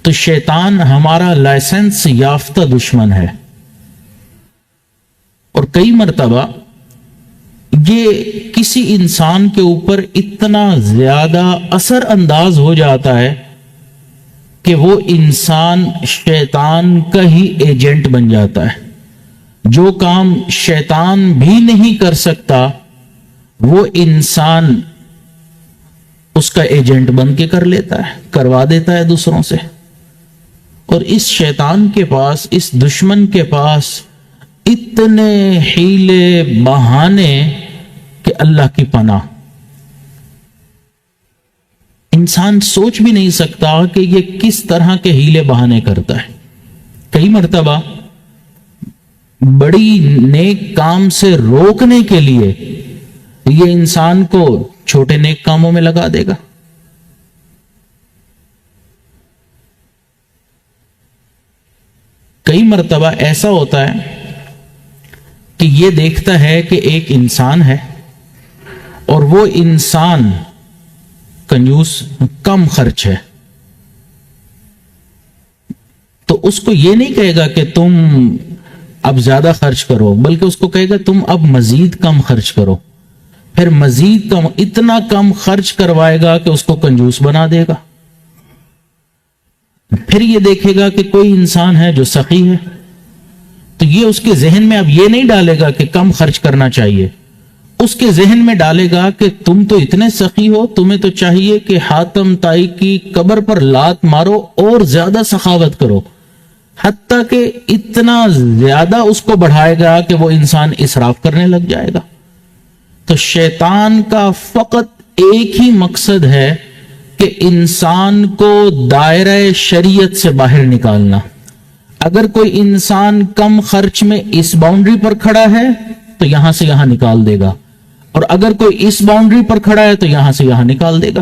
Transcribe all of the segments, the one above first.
تو شیطان ہمارا لائسنس یافتہ دشمن ہے، اور کئی مرتبہ یہ کسی انسان کے اوپر اتنا زیادہ اثر انداز ہو جاتا ہے کہ وہ انسان شیطان کا ہی ایجنٹ بن جاتا ہے۔ جو کام شیطان بھی نہیں کر سکتا وہ انسان اس کا ایجنٹ بن کے کر لیتا ہے، کروا دیتا ہے دوسروں سے۔ اور اس شیطان کے پاس، اس دشمن کے پاس اتنے حیلے بہانے کہ اللہ کی پناہ، انسان سوچ بھی نہیں سکتا کہ یہ کس طرح کے حیلے بہانے کرتا ہے۔ کئی مرتبہ بڑی نیک کام سے روکنے کے لیے یہ انسان کو چھوٹے نیک کاموں میں لگا دے گا۔ کئی مرتبہ ایسا ہوتا ہے کہ یہ دیکھتا ہے کہ ایک انسان ہے اور وہ انسان کنجوس، کم خرچ ہے، تو اس کو یہ نہیں کہے گا کہ تم اب زیادہ خرچ کرو، بلکہ اس کو کہے گا تم اب مزید کم خرچ کرو، پھر مزید کم، اتنا کم خرچ کروائے گا کہ اس کو کنجوس بنا دے گا۔ پھر یہ دیکھے گا کہ کوئی انسان ہے جو سخی ہے، تو یہ اس کے ذہن میں اب یہ نہیں ڈالے گا کہ کم خرچ کرنا چاہیے، اس کے ذہن میں ڈالے گا کہ تم تو اتنے سخی ہو، تمہیں تو چاہیے کہ حاتم طائی کی قبر پر لات مارو اور زیادہ سخاوت کرو، حتیٰ کہ اتنا زیادہ اس کو بڑھائے گا کہ وہ انسان اسراف کرنے لگ جائے گا۔ تو شیطان کا فقط ایک ہی مقصد ہے کہ انسان کو دائرہ شریعت سے باہر نکالنا۔ اگر کوئی انسان کم خرچ میں اس باؤنڈری پر کھڑا ہے تو یہاں سے یہاں نکال دے گا، اور اگر کوئی اس باؤنڈری پر کھڑا ہے تو یہاں سے یہاں نکال دے گا۔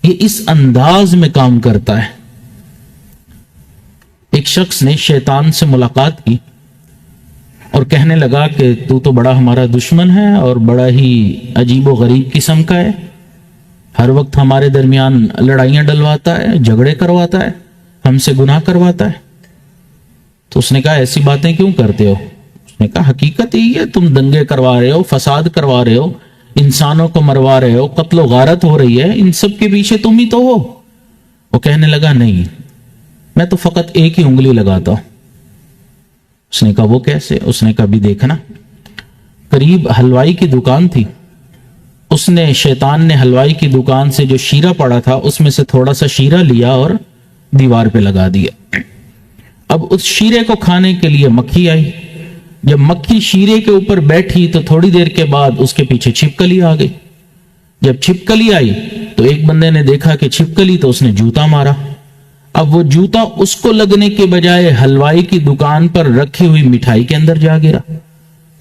یہ اس انداز میں کام کرتا ہے۔ ایک شخص نے شیطان سے ملاقات کی اور کہنے لگا کہ تو بڑا ہمارا دشمن ہے اور بڑا ہی عجیب و غریب قسم کا ہے، ہر وقت ہمارے درمیان لڑائیاں ڈلواتا ہے، جھگڑے کرواتا ہے، ہم سے گناہ کرواتا ہے۔ تو اس نے کہا ایسی باتیں کیوں کرتے ہو؟ اس نے کہا حقیقت یہی ہے، تم دنگے کروا رہے ہو، فساد کروا رہے ہو، انسانوں کو مروا رہے ہو، قتل و غارت ہو رہی ہے، ان سب کے پیچھے تم ہی تو ہو۔ وہ کہنے لگا نہیں، میں تو فقط ایک ہی انگلی لگاتا ہوں۔ اس نے کہا وہ کیسے؟ اس نے کہا بھی دیکھنا، قریب حلوائی کی دکان تھی، اس نے شیطان نے حلوائی کی دکان سے جو شیرہ پڑا تھا اس میں سے تھوڑا سا شیرہ لیا اور دیوار پہ لگا دیا۔ اب اس شیرے کو کھانے کے لیے مکھی آئی، جب مکھی شیرے کے اوپر بیٹھی تو تھوڑی دیر کے بعد اس کے پیچھے چھپکلی آ گئی۔ جب چھپکلی آئی تو ایک بندے نے دیکھا کہ چھپکلی، تو اس نے جوتا مارا۔ اب وہ جوتا اس کو لگنے کے بجائے حلوائی کی دکان پر رکھی ہوئی مٹھائی کے اندر جا گرا۔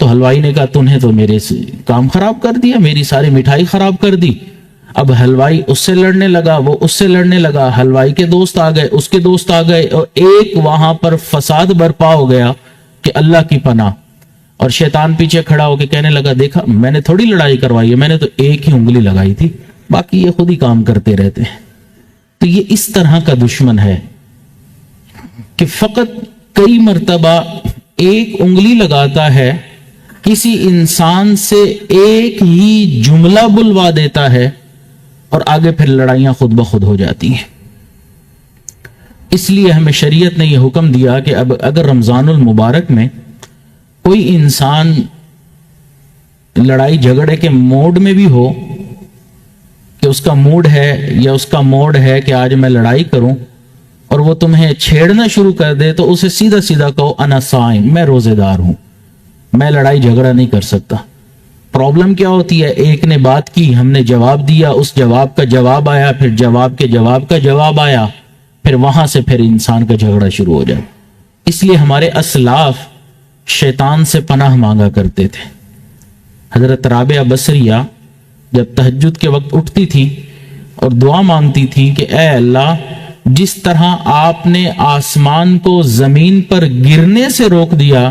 تو حلوائی نے کہا تم نے تو میرے کام خراب کر دیا، میری ساری مٹھائی خراب کر دی۔ اب حلوائی اس سے لڑنے لگا، وہ اس سے لڑنے لگا، حلوائی کے دوست آ گئے، اس کے دوست آ گئے، اور ایک وہاں پر فساد برپا ہو گیا کہ اللہ کی پناہ۔ اور شیطان پیچھے کھڑا ہو کے کہنے لگا دیکھا میں نے تھوڑی لڑائی کروائی ہے، میں نے تو ایک ہی انگلی لگائی تھی، باقی یہ خود ہی کام کرتے رہتے ہیں۔ تو یہ اس طرح کا دشمن ہے کہ فقط کئی مرتبہ ایک انگلی لگاتا ہے، کسی انسان سے ایک ہی جملہ بلوا دیتا ہے اور آگے پھر لڑائیاں خود بخود ہو جاتی ہیں۔ اس لیے ہمیں شریعت نے یہ حکم دیا کہ اب اگر رمضان المبارک میں کوئی انسان لڑائی جھگڑے کے موڈ میں بھی ہو، کہ اس کا موڈ ہے یا اس کا موڈ ہے کہ آج میں لڑائی کروں، اور وہ تمہیں چھیڑنا شروع کر دے، تو اسے سیدھا سیدھا کہو انا صائم، میں روزے دار ہوں، میں لڑائی جھگڑا نہیں کر سکتا۔ پرابلم کیا ہوتی ہے؟ ایک نے بات کی، ہم نے جواب دیا، اس جواب کا جواب آیا، پھر جواب کے جواب کا جواب آیا، پھر وہاں سے پھر انسان کا جھگڑا شروع ہو جائے۔ اس لیے ہمارے اسلاف شیطان سے پناہ مانگا کرتے تھے۔ حضرت رابعہ بصریہ جب تہجد کے وقت اٹھتی تھی اور دعا مانگتی تھی کہ اے اللہ، جس طرح آپ نے آسمان کو زمین پر گرنے سے روک دیا،